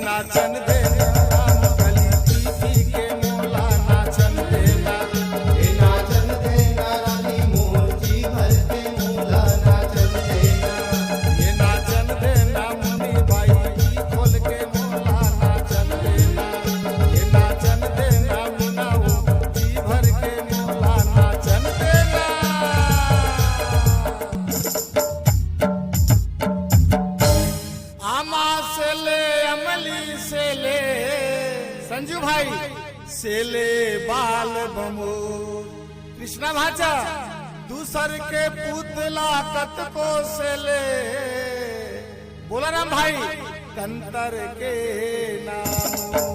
नाचन देना राम कली पी के मोला नाचन देना, ये नाचन देना रानी मोर जी भर के मोला नाचन देना, ये नाचन देना मुनि भाई जी खोल के मोला नाचन देना, ये नाचन देना मुनाओ जी भर के मोला नाचन देना। आमा से ले अमली से ले संजू भाई से ले बाल बमो कृष्णा भाचा दूसर के पुतला कतको से ले बोला राम भाई कंतर के नाम।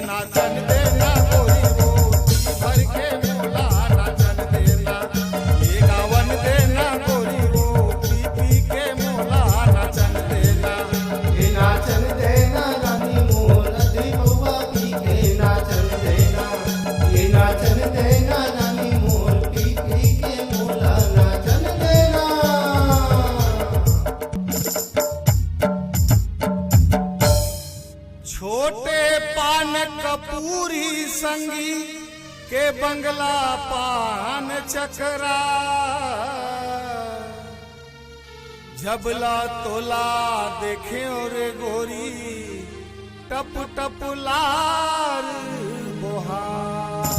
नाचन देना गोरी वो भर के मोला नाचन देना, ये गावन देना गोरी वो पी के मोला नाचन देना, ये नाचन देना रानी मोर अधी बउआ पी के नाचन देना, ये नाचन देना रानी मोर पी के मोला नाचन देना। छोटे पान कपूरी संगी के बंगला पान चकरा, जबला तोला देखे और गोरी टप टप लार बोहार।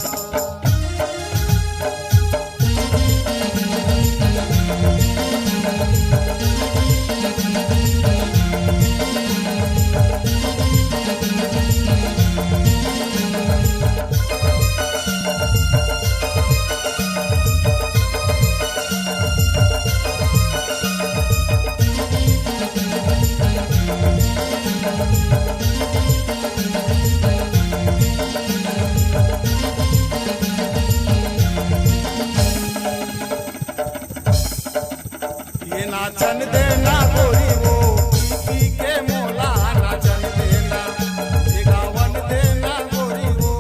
ये नाचन देना गोरी वो पी के मोला नाचन देना, ये गावन देना गोरी वो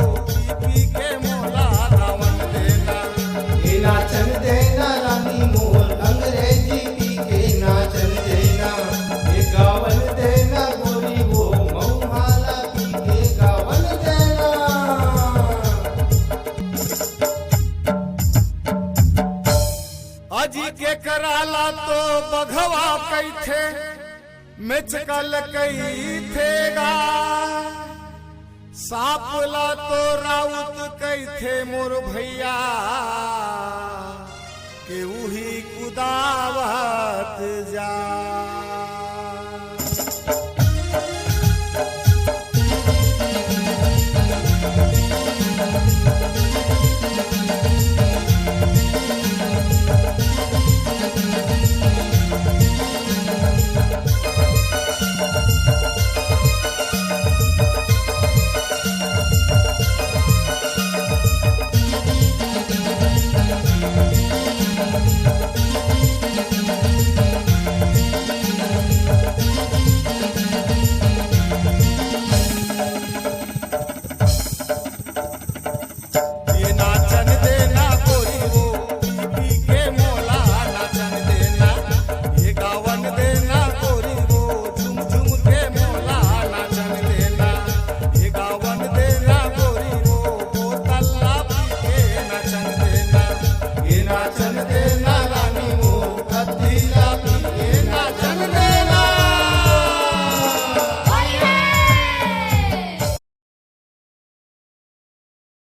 पी के मोला गावन देना, ये नाचन देना रानी मोर अंग्रेजी पी के नाचन देना, ये गावन देना गोरी वो मऊहाला पी के गावन देना। अजी के कराला तो बघवा कई थे मिचकल कई थेगा, सापला तो राउत कई थे मोर भैया के उही कुदावत जा। नाचन देना